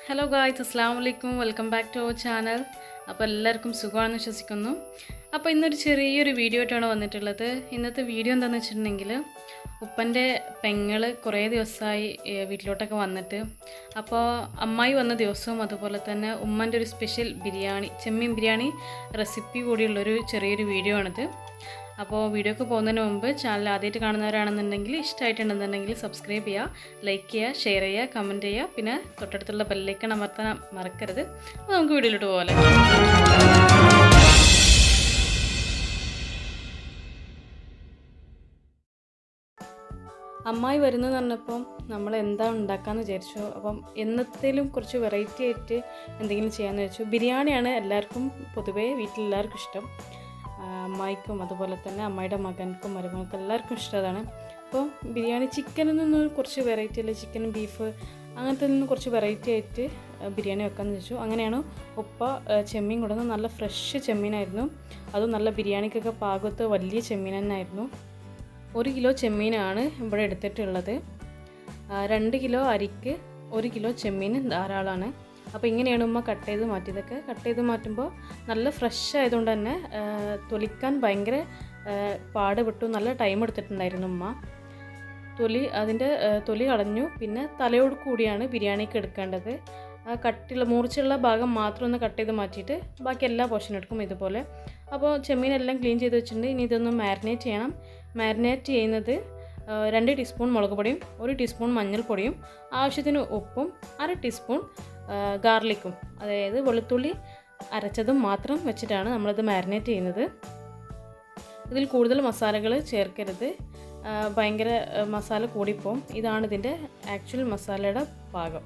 Hello guys, അസ്സാം വലൈക്കും. Welcome back to our channel. അപ്പോൾ എല്ലാവർക്കും സുഖമാണെന്ന് വിശ്വസിക്കുന്നു. അപ്പോൾ ഇന്നൊരു ചെറിയൊരു വീഡിയോ ആയിട്ടാണ് വന്നിട്ടുള്ളത്. ഇന്നത്തെ വീഡിയോ എന്താണെന്ന് വെച്ചിട്ടുണ്ടെങ്കിൽ, ഉപ്പൻ്റെ പെങ്ങൾ കുറേ ദിവസമായി വീട്ടിലോട്ടൊക്കെ വന്നിട്ട്, അപ്പോൾ അമ്മായി വന്ന ദിവസവും അതുപോലെ തന്നെ ഉമ്മൻ്റെ ഒരു സ്പെഷ്യൽ ബിരിയാണി, ചെമ്മീൻ ബിരിയാണി റെസിപ്പി കൂടിയുള്ളൊരു ചെറിയൊരു വീഡിയോ ആണിത്. അപ്പോൾ വീഡിയോക്ക് പോകുന്നതിന് മുമ്പ് ചാനൽ ആദ്യമായിട്ട് കാണുന്നവരാണെന്നുണ്ടെങ്കിൽ, ഇഷ്ടമായിട്ടുണ്ടെന്നുണ്ടെങ്കിൽ സബ്സ്ക്രൈബ് ചെയ്യുക, ലൈക്ക് ചെയ്യുക, ഷെയർ ചെയ്യുക, കമൻറ്റ് ചെയ്യുക, പിന്നെ തൊട്ടടുത്തുള്ള ബെല്ലൈക്കൺ അമർത്താൻ മറക്കരുത്. അപ്പോൾ നമുക്ക് വീഡിയോയിലോട്ട് പോകാം. അമ്മായി വരുന്നതെന്ന് പറഞ്ഞപ്പം നമ്മൾ എന്താ ഉണ്ടാക്കാമെന്ന് വിചാരിച്ചു. അപ്പം എന്നത്തേലും കുറച്ച് വെറൈറ്റി ആയിട്ട് എന്തെങ്കിലും ചെയ്യാമെന്ന് വെച്ചു. ബിരിയാണിയാണ് എല്ലാവർക്കും പൊതുവേ വീട്ടിലെല്ലാവർക്കും ഇഷ്ടം. അമ്മായിക്കും അതുപോലെ തന്നെ അമ്മായിയുടെ മകൻക്കും മരുമകൾക്കും എല്ലാവർക്കും ഇഷ്ടമാണ്. അപ്പോൾ ബിരിയാണി ചിക്കനിൽ നിന്ന് കുറച്ച് വെറൈറ്റി അല്ല, ചിക്കൻ ബീഫ് അങ്ങനത്തെ നിന്ന് കുറച്ച് വെറൈറ്റി ആയിട്ട് ബിരിയാണി വെക്കാമെന്ന് വെച്ചു. അങ്ങനെയാണ് ഉപ്പ ചെമ്മീൻ കൊടുക്കുന്നത്. നല്ല ഫ്രഷ് ചെമ്മീനായിരുന്നു, അതും നല്ല ബിരിയാണിക്കൊക്കെ പാകത്ത് വലിയ ചെമ്മീൻ തന്നെയായിരുന്നു. 1 കിലോ ചെമ്മീനാണ് ഇവിടെ എടുത്തിട്ടുള്ളത്. 2 കിലോ അരിക്ക് 1 കിലോ ചെമ്മീൻ ധാരാളമാണ്. അപ്പോൾ ഇങ്ങനെയാണ് ഉമ്മ കട്ട് ചെയ്ത് മാറ്റിയതൊക്കെ. കട്ട് ചെയ്ത് മാറ്റുമ്പോൾ നല്ല ഫ്രഷ് ആയതുകൊണ്ട് തന്നെ തൊലിക്കാൻ ഭയങ്കര പാടുപെട്ടു. നല്ല ടൈം എടുത്തിട്ടുണ്ടായിരുന്നു ഉമ്മ. അതിൻ്റെ തൊലി കളഞ്ഞു. പിന്നെ തലയോട് കൂടിയാണ് ബിരിയാണിക്ക് എടുക്കേണ്ടത്. മൂർച്ചയുള്ള ഭാഗം മാത്രം ഒന്ന് കട്ട് ചെയ്ത് മാറ്റിയിട്ട് ബാക്കി എല്ലാ പോർഷനും എടുക്കും ഇതുപോലെ. അപ്പോൾ ചെമ്മീനെല്ലാം ക്ലീൻ ചെയ്ത് വെച്ചിട്ടുണ്ട്. ഇനി ഇതൊന്ന് മാരിനേറ്റ് ചെയ്യണം. മാരിനേറ്റ് ചെയ്യുന്നത് 2 ടീസ്പൂൺ മുളക് പൊടിയും 1 ടീസ്പൂൺ മഞ്ഞൾപ്പൊടിയും ആവശ്യത്തിന് ഉപ്പും 1/2 ടീസ്പൂൺ ഗാർലിക്കും, അതായത് വെളുത്തുള്ളി അരച്ചതും മാത്രം വെച്ചിട്ടാണ് നമ്മളിത് മാരിനേറ്റ് ചെയ്യുന്നത്. ഇതിൽ കൂടുതൽ മസാലകൾ ചേർക്കരുത്, ഭയങ്കര മസാല കൂടിപ്പോവും. ഇതാണ് ഇതിൻ്റെ ആക്ച്വൽ മസാലയുടെ പാകം.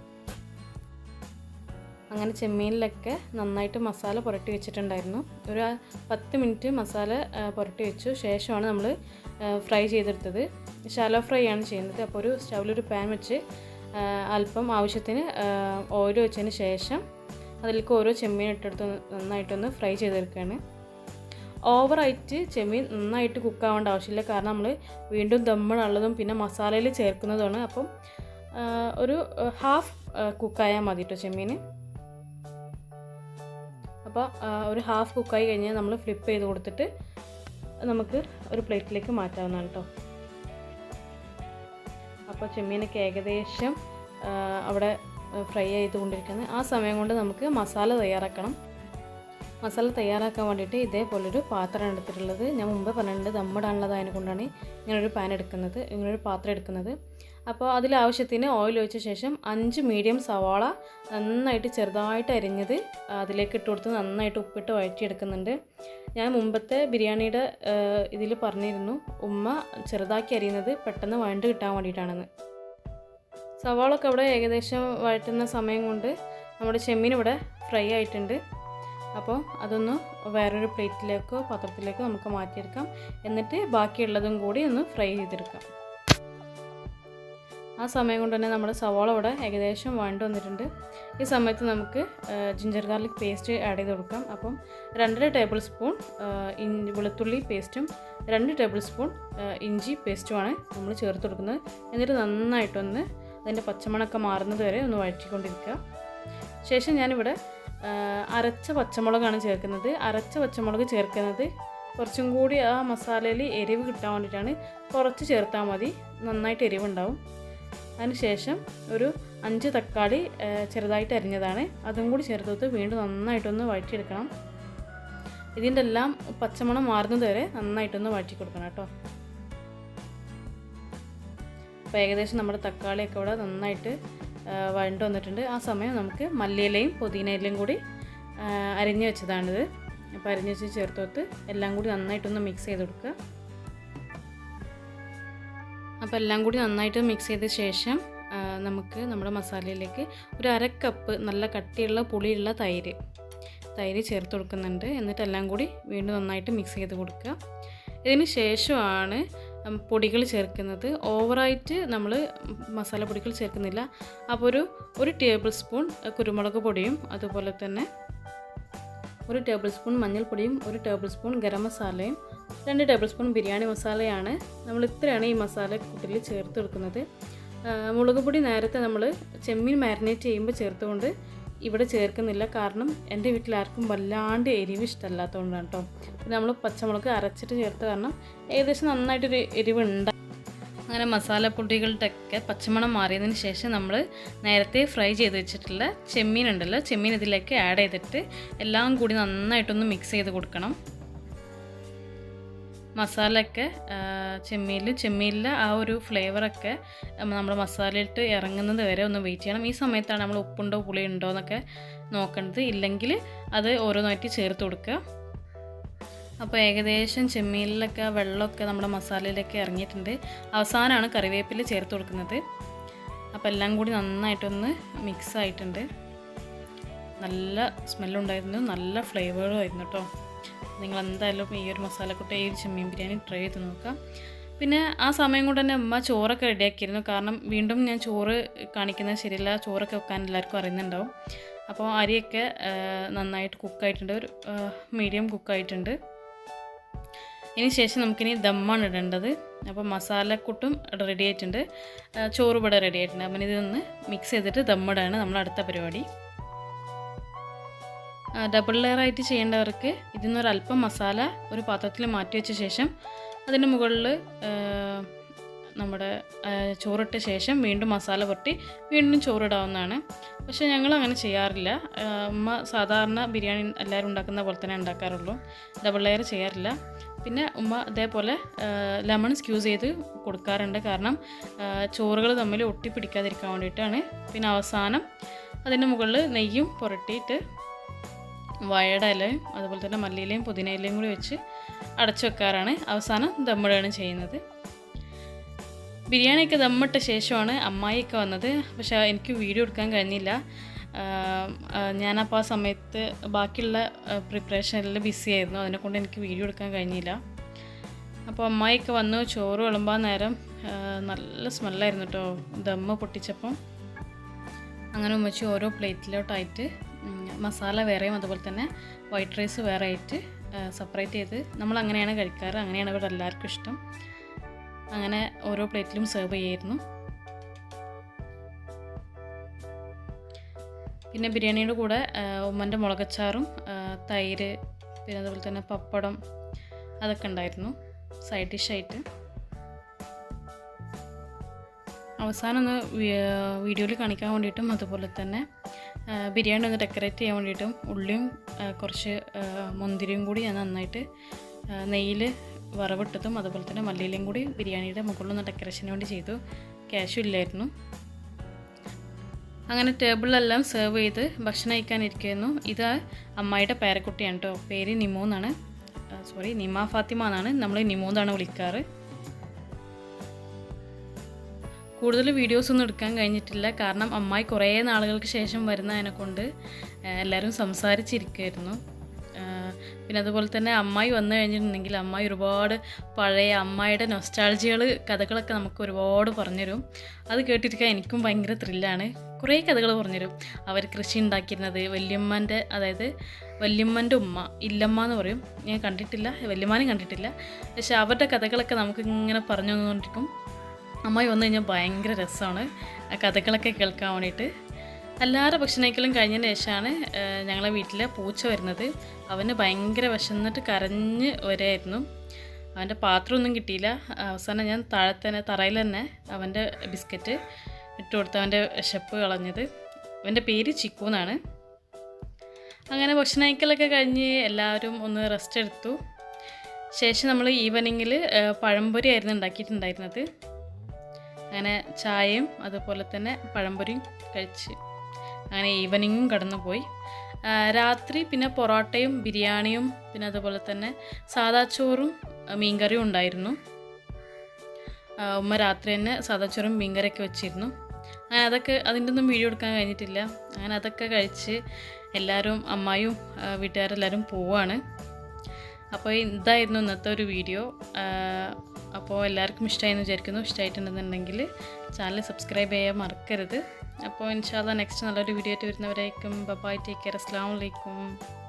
അങ്ങനെ ചെമ്മീനിലൊക്കെ നന്നായിട്ട് മസാല പുരട്ടി വെച്ചിട്ടുണ്ടായിരുന്നു. ഒരു 10 മിനിറ്റ് മസാല പുരട്ടി വെച്ചു ശേഷമാണ് നമ്മൾ ഫ്രൈ ചെയ്തെടുത്തത്. ഷാലോ ഫ്രൈ ആണ് ചെയ്യുന്നത്. അപ്പോൾ ഒരു സ്റ്റൗവിലൊരു പാൻ വെച്ച് അല്പം ആവശ്യത്തിന് ഓയിൽ വെച്ചതിന് ശേഷം അതിലേക്ക് ഓരോ ചെമ്മീൻ ഇട്ടെടുത്ത് നന്നായിട്ടൊന്ന് ഫ്രൈ ചെയ്തെടുക്കുകയാണ്. ഓവറായിട്ട് ചെമ്മീൻ നന്നായിട്ട് കുക്കാവേണ്ട ആവശ്യമില്ല, കാരണം നമ്മൾ വീണ്ടും ദമ്മിനുള്ളതും പിന്നെ മസാലയിൽ ചേർക്കുന്നതുമാണ്. അപ്പം ഒരു ഹാഫ് കുക്കായാൽ മതി കേട്ടോ ചെമ്മീൻ. അപ്പോൾ ഒരു ഹാഫ് കുക്കായി കഴിഞ്ഞാൽ നമ്മൾ ഫ്ലിപ്പ് ചെയ്ത് കൊടുത്തിട്ട് നമുക്ക് ഒരു പ്ലേറ്റിലേക്ക് മാറ്റാവുന്നതാണ് കേട്ടോ. അപ്പോൾ ചെമ്മീനൊക്കെ ഏകദേശം അവിടെ ഫ്രൈ ചെയ്തുകൊണ്ടിരിക്കുന്നത്. ആ സമയം കൊണ്ട് നമുക്ക് മസാല തയ്യാറാക്കണം. മസാല തയ്യാറാക്കാൻ വേണ്ടിയിട്ട് ഇതേപോലൊരു പാത്രമാണ് എടുത്തിട്ടുള്ളത്. ഞാൻ മുമ്പ് പറഞ്ഞിട്ടുണ്ട് ദമ്മിടാനുള്ളതായതിനെ കൊണ്ടാണ് ഇങ്ങനൊരു ഇങ്ങനൊരു പാത്രം എടുക്കുന്നത്. അപ്പോൾ അതിലാവശ്യത്തിന് ഓയിൽ ഒഴിച്ച ശേഷം 5 മീഡിയം സവാള നന്നായിട്ട് ചെറുതായിട്ട് അരിഞ്ഞത് അതിലേക്ക് ഇട്ട് കൊടുത്ത് നന്നായിട്ട് ഉപ്പിട്ട് വഴറ്റിയെടുക്കുന്നുണ്ട്. ഞാൻ മുമ്പത്തെ ബിരിയാണിയുടെ ഇതിൽ പറഞ്ഞിരുന്നു, ഉമ്മ ചെറുതാക്കി അരിയുന്നത് പെട്ടെന്ന് വഴണ്ട് കിട്ടാൻ വേണ്ടിയിട്ടാണെന്ന്. സവാളൊക്കെ ഇവിടെ ഏകദേശം വഴറ്റുന്ന സമയം കൊണ്ട് നമ്മുടെ ചെമ്മീൻ ഇവിടെ ഫ്രൈ ആയിട്ടുണ്ട്. അപ്പോൾ അതൊന്ന് വേറൊരു പ്ലേറ്റിലേക്കോ പാത്രത്തിലേക്കോ നമുക്ക് മാറ്റിയെടുക്കാം. എന്നിട്ട് ബാക്കിയുള്ളതും കൂടി ഒന്ന് ഫ്രൈ ചെയ്തെടുക്കാം. ആ സമയം കൊണ്ട് തന്നെ നമ്മുടെ സവാള ഇവിടെ ഏകദേശം വഴണ്ട് വന്നിട്ടുണ്ട്. ഈ സമയത്ത് നമുക്ക് ജിഞ്ചർ ഗാർലിക് പേസ്റ്റ് ആഡ് ചെയ്ത് കൊടുക്കാം. അപ്പം 2.5 ടേബിൾ സ്പൂൺ വെളുത്തുള്ളി പേസ്റ്റും 2 ടേബിൾ സ്പൂൺ ഇഞ്ചി പേസ്റ്റുമാണ് നമ്മൾ ചേർത്ത് കൊടുക്കുന്നത്. എന്നിട്ട് നന്നായിട്ടൊന്ന് അതിൻ്റെ പച്ചമണമൊക്കെ മാറുന്നത് വരെ ഒന്ന് വഴറ്റിക്കൊണ്ടിരിക്കുക. ശേഷം ഞാനിവിടെ അരച്ച പച്ചമുളകാണ് ചേർക്കുന്നത്. അരച്ച പച്ചമുളക് ചേർക്കുന്നത് കുറച്ചും കൂടി ആ മസാലയിൽ എരിവ് കിട്ടാൻ വേണ്ടിയിട്ടാണ്. കുറച്ച് ചേർത്താൽ മതി, നന്നായിട്ട് എരിവുണ്ടാവും. അതിനുശേഷം ഒരു 5 തക്കാളി ചെറുതായിട്ട് അരിഞ്ഞതാണ്, അതും കൂടി ചേർത്ത് വീണ്ടും നന്നായിട്ടൊന്ന് വഴറ്റിയെടുക്കണം. ഇതിൻ്റെ എല്ലാം പച്ചമണം മാറുന്നത് വരെ നന്നായിട്ടൊന്ന് വഴറ്റി കൊടുക്കണം കേട്ടോ. അപ്പോൾ ഏകദേശം നമ്മുടെ തക്കാളിയൊക്കെ ഇവിടെ നന്നായിട്ട് വഴണ്ട് വന്നിട്ടുണ്ട്. ആ സമയം നമുക്ക് മല്ലിയിലയും പുതിനയിലയും കൂടി അരിഞ്ഞ് വെച്ചതാണിത്. അപ്പോൾ അരിഞ്ഞ് വെച്ച് ചേർത്ത് എല്ലാം കൂടി നന്നായിട്ടൊന്ന് മിക്സ് ചെയ്ത് കൊടുക്കുക. അപ്പോൾ എല്ലാം കൂടി നന്നായിട്ട് മിക്സ് ചെയ്ത ശേഷം നമുക്ക് നമ്മുടെ മസാലയിലേക്ക് ഒരു 1/2 കപ്പ് നല്ല കട്ടിയുള്ള പുളിയുള്ള തൈര് ചേർത്ത് കൊടുക്കുന്നുണ്ട്. എന്നിട്ട് എല്ലാം കൂടി വീണ്ടും നന്നായിട്ട് മിക്സ് ചെയ്ത് കൊടുക്കുക. ഇതിന് ശേഷമാണ് പൊടികൾ ചേർക്കുന്നത്. ഓവറായിട്ട് നമ്മൾ മസാല പൊടികൾ ചേർക്കുന്നില്ല. അപ്പോൾ ഒരു ടേബിൾ സ്പൂൺ കുരുമുളക് പൊടിയും അതുപോലെ തന്നെ 1 ടേബിൾ സ്പൂൺ മഞ്ഞൾപ്പൊടിയും 1 ടേബിൾ സ്പൂൺ ഗരം മസാലയും 2 ടേബിൾ സ്പൂൺ ബിരിയാണി മസാലയാണ്. നമ്മൾ ഇത്രയാണ് ഈ മസാല കൂട്ടിൽ ചേർത്ത് കൊടുക്കുന്നത്. മുളക് പൊടി നേരത്തെ നമ്മൾ ചെമ്മീൻ മാരിനേറ്റ് ചെയ്യുമ്പോൾ ചേർത്തുകൊണ്ട് ഇവിടെ ചേർക്കുന്നില്ല. കാരണം എൻ്റെ വീട്ടിൽ ആർക്കും വല്ലാണ്ട് എരിവ് ഇഷ്ടമല്ലാത്തതുകൊണ്ടാണ് കേട്ടോ. പിന്നെ നമ്മൾ പച്ചമുളക് അരച്ചിട്ട് ചേർത്ത് കാരണം ഏകദേശം നന്നായിട്ടൊരു എരിവുണ്ട്. അങ്ങനെ മസാലപ്പൊടികളുടെയൊക്കെ പച്ചമണം മാറിയതിന് ശേഷം നമ്മൾ നേരത്തെ ഫ്രൈ ചെയ്ത് വെച്ചിട്ടുള്ള ചെമ്മീൻ ഉണ്ടല്ലോ, ചെമ്മീൻ ഇതിലേക്ക് ആഡ് ചെയ്തിട്ട് എല്ലാം കൂടി നന്നായിട്ടൊന്ന് മിക്സ് ചെയ്ത് കൊടുക്കണം. മസാലയൊക്കെ ചെമ്മീനിൽ ആ ഒരു ഫ്ലേവറൊക്കെ നമ്മൾ മസാലയിട്ട് ഇറങ്ങുന്നത് വരെ ഒന്ന് വെയിറ്റ് ചെയ്യണം. ഈ സമയത്താണ് നമ്മൾ ഉപ്പുണ്ടോ പുളിയുണ്ടോ എന്നൊക്കെ നോക്കേണ്ടത്. ഇല്ലെങ്കിൽ അത് ഓരോന്നായിട്ട് ചേർത്ത് കൊടുക്കുക. അപ്പോൾ ഏകദേശം ചെമ്മീനിലൊക്കെ വെള്ളമൊക്കെ നമ്മുടെ മസാലയിലൊക്കെ ഇറങ്ങിയിട്ടുണ്ട്. അവസാനമാണ് കറിവേപ്പില ചേർത്ത് കൊടുക്കുന്നത്. അപ്പോൾ എല്ലാം കൂടി നന്നായിട്ടൊന്ന് മിക്സ് ആയിട്ടുണ്ട്. നല്ല സ്മെല്ലുണ്ടായിരുന്നു, നല്ല ഫ്ലേവറും ആയിരുന്നു കേട്ടോ. നിങ്ങൾ എന്തായാലും ഈ ഒരു മസാലക്കൂട്ട ഈ ഒരു ചെമ്മീൻ ബിരിയാണി ട്രൈ ചെയ്ത് നോക്കാം. പിന്നെ ആ സമയം കൊണ്ട് തന്നെ അമ്മ ചോറൊക്കെ റെഡിയാക്കിയിരുന്നു. കാരണം വീണ്ടും ഞാൻ ചോറ് കാണിക്കുന്നത് ശരിയല്ല, ചോറൊക്കെ വെക്കാൻ എല്ലാവർക്കും അറിയുന്നുണ്ടാവും. അപ്പോൾ അരിയൊക്കെ നന്നായിട്ട് കുക്കായിട്ടുണ്ട്, ഒരു മീഡിയം കുക്കായിട്ടുണ്ട്. ഇനി ശേഷം നമുക്കിനി ദമ്മാണ് ഇടേണ്ടത്. അപ്പോൾ മസാലക്കൂട്ടും റെഡി ആയിട്ടുണ്ട്, ചോറ് ഇവിടെ റെഡി ആയിട്ടുണ്ട്. അപ്പം ഇതൊന്ന് മിക്സ് ചെയ്തിട്ട് ദമ്മിടാണ് നമ്മൾ അടുത്ത പരിപാടി. ഡബിൾ ലെയറായിട്ട് ചെയ്യേണ്ടവർക്ക് ഇതിൽ നിന്നൊരല്പം മസാല ഒരു പാത്രത്തിൽ മാറ്റി വെച്ച ശേഷം അതിന് മുകളിൽ നമ്മുടെ ചോറിട്ട ശേഷം വീണ്ടും മസാല പുരട്ടി വീണ്ടും ചോറിടാവുന്നതാണ്. പക്ഷേ ഞങ്ങൾ അങ്ങനെ ചെയ്യാറില്ല. ഉമ്മ സാധാരണ ബിരിയാണി എല്ലാവരും ഉണ്ടാക്കുന്ന പോലെ തന്നെ ഉണ്ടാക്കാറുള്ളൂ, ഡബിൾ ലെയർ ചെയ്യാറില്ല. പിന്നെ ഉമ്മ അതേപോലെ ലെമൺ സ്ക്യൂസ് ചെയ്ത് കൊടുക്കാറുണ്ട്. കാരണം ചോറുകൾ തമ്മിൽ ഒട്ടിപ്പിടിക്കാതിരിക്കാൻ വേണ്ടിയിട്ടാണ്. പിന്നെ അവസാനം അതിൻ്റെ മുകളിൽ നെയ്യും പുരട്ടിയിട്ട് വയയുടെ ഇലയും അതുപോലെ തന്നെ മല്ലിയിലയും പുതിനയിലയും കൂടി വെച്ച് അടച്ചു വെക്കാറാണ്. അവസാനം ദമ്മിടുകയാണ് ചെയ്യുന്നത്. ബിരിയാണിയൊക്കെ ദമ്മിട്ട ശേഷമാണ് അമ്മായിയൊക്കെ വന്നത്. പക്ഷേ എനിക്ക് വീഡിയോ എടുക്കാൻ കഴിഞ്ഞില്ല. ഞാനപ്പോൾ ആ സമയത്ത് ബാക്കിയുള്ള പ്രിപ്പറേഷനിൽ ബിസി ആയിരുന്നു, അതിനെക്കൊണ്ട് എനിക്ക് വീഡിയോ എടുക്കാൻ കഴിഞ്ഞില്ല. അപ്പോൾ അമ്മായിയൊക്കെ വന്നു. ചോറ് വിളമ്പാൻ നേരം നല്ല സ്മെല്ലായിരുന്നു കേട്ടോ ദമ്മ് പൊട്ടിച്ചപ്പം. അങ്ങനെ ഉമ്മച്ചി ഓരോ പ്ലേറ്റിലോട്ടായിട്ട് മസാല വേറെയും അതുപോലെ തന്നെ വൈറ്റ് റൈസ് വേറെ ആയിട്ട് സെപ്പറേറ്റ് ചെയ്ത് നമ്മളങ്ങനെയാണ് കഴിക്കാറ്. അങ്ങനെയാണ് ഇവിടെ എല്ലാവർക്കും ഇഷ്ടം. അങ്ങനെ ഓരോ പ്ലേറ്റിലും സെർവ് ചെയ്യായിരുന്നു. പിന്നെ ബിരിയാണിയുടെ കൂടെ ഉമ്മൻ്റെ മുളകച്ചാറും തൈര് പിന്നെ അതുപോലെ തന്നെ പപ്പടം അതൊക്കെ ഉണ്ടായിരുന്നു സൈഡ് ഡിഷായിട്ട്. അവസാനം ഒന്ന് വീഡിയോയിൽ കാണിക്കാൻ വേണ്ടിയിട്ടും അതുപോലെ തന്നെ ബിരിയാണി ഒന്ന് ഡെക്കറേറ്റ് ചെയ്യാൻ വേണ്ടിയിട്ടും ഉള്ളിയും കുറച്ച് മുന്തിരിയും കൂടി ഞാൻ നന്നായിട്ട് നെയ്യിൽ വറവിട്ടതും അതുപോലെ തന്നെ മല്ലിയിലയും കൂടി ബിരിയാണിയുടെ മുകളിലൊന്ന് ഡെക്കറേഷന് വേണ്ടി ചെയ്തു. ക്യാഷും ഇല്ലായിരുന്നു. അങ്ങനെ ടേബിളിലെല്ലാം സെർവ് ചെയ്ത് ഭക്ഷണം കഴിക്കാനിരിക്കുന്നു. ഇത് അമ്മായിയുടെ പേരക്കുട്ടിയാണ് കേട്ടോ. പേര് നിമോ എന്നാണ്, നിമ ഫാത്തിമ എന്നാണ്, നമ്മൾ നിമോ എന്നാണ് വിളിക്കാറ്. കൂടുതൽ വീഡിയോസൊന്നും എടുക്കാൻ കഴിഞ്ഞിട്ടില്ല. കാരണം അമ്മായി കുറേ നാളുകൾക്ക് ശേഷം വരുന്നതിനെ കൊണ്ട് എല്ലാവരും സംസാരിച്ചിരിക്കുമായിരുന്നു. പിന്നെ അതുപോലെ തന്നെ അമ്മായി വന്നു കഴിഞ്ഞിട്ടുണ്ടെങ്കിൽ അമ്മായി ഒരുപാട് പഴയ അമ്മായിയുടെ നൊസ്റ്റാൾജികൾ കഥകളൊക്കെ നമുക്ക് ഒരുപാട് പറഞ്ഞുതരും. അത് കേട്ടിരിക്കാൻ എനിക്കും ഭയങ്കര ത്രില്ലാണ്. കുറേ കഥകൾ പറഞ്ഞുതരും. അവർ കൃഷി ഉണ്ടാക്കിയിരുന്നത് വല്യമ്മൻ്റെ, അതായത് വല്യമ്മൻ്റെ ഉമ്മ, ഇല്ലമ്മ എന്ന് പറയും. ഞാൻ കണ്ടിട്ടില്ല, വല്യമ്മാനും കണ്ടിട്ടില്ല. പക്ഷേ അവരുടെ കഥകളൊക്കെ നമുക്ക് ഇങ്ങനെ പറഞ്ഞു തന്നുകൊണ്ടിരിക്കും. അമ്മായി വന്നു കഴിഞ്ഞാൽ ഭയങ്കര രസമാണ് ആ കഥകളൊക്കെ കേൾക്കാൻ വേണ്ടിയിട്ട്. എല്ലാവരുടെ ഭക്ഷണമൊക്കെയും കഴിഞ്ഞതിന് ശേഷമാണ് ഞങ്ങളെ വീട്ടിലെ പൂച്ച വരുന്നത്. അവന് ഭയങ്കര വിശന്നിട്ട് കരഞ്ഞ് വരായിരുന്നു. അവൻ്റെ പാത്രമൊന്നും കിട്ടിയില്ല. അവസാനം ഞാൻ തറയിൽ തന്നെ അവൻ്റെ ബിസ്ക്കറ്റ് ഇട്ട് കൊടുത്ത് അവൻ്റെ വിശപ്പ് കളഞ്ഞത്. അവൻ്റെ പേര് ചിക്കു എന്നാണ്. അങ്ങനെ ഭക്ഷണമൊക്കെ കഴിഞ്ഞ് എല്ലാവരും ഒന്ന് റെസ്റ്റ് എടുത്തു. ശേഷം നമ്മൾ ഈവനിങ്ങിൽ പഴംപൊരി ആയിരുന്നു ഉണ്ടാക്കിയിട്ടുണ്ടായിരുന്നത്. അങ്ങനെ ചായയും അതുപോലെ തന്നെ പഴംപൊരിയും കഴിച്ച് അങ്ങനെ ഈവനിങ്ങും കടന്നു പോയി. രാത്രി പിന്നെ പൊറോട്ടയും ബിരിയാണിയും പിന്നെ അതുപോലെ തന്നെ സാദാ ചോറും മീൻകറിയും ഉണ്ടായിരുന്നു. ഉമ്മ രാത്രി തന്നെ സാദാ ചോറും മീൻകറിയൊക്കെ വെച്ചിരുന്നു. അങ്ങനെ അതിൻ്റെ ഒന്നും വീഡിയോ എടുക്കാൻ കഴിഞ്ഞിട്ടില്ല. അങ്ങനെ അതൊക്കെ കഴിച്ച് എല്ലാവരും അമ്മായും വീട്ടുകാരെല്ലാവരും പോവാണ്. അപ്പോൾ ഇതായിരുന്നു ഇന്നത്തെ ഒരു വീഡിയോ. അപ്പോൾ എല്ലാവർക്കും ഇഷ്ടമായെന്ന് വിചാരിക്കുന്നു. ഇഷ്ടമായിട്ടുണ്ടെന്നുണ്ടെങ്കിൽ ചാനൽ സബ്സ്ക്രൈബ് ചെയ്യാൻ മറക്കരുത്. അപ്പോൾ ഇൻഷാ അല്ലാഹ് നെക്സ്റ്റ് നല്ലൊരു വീഡിയോ ആയിട്ട് വരുന്നവരേക്കും ബൈ, ടേക്ക് കെയർ, അസ്സലാമു അലൈക്കും.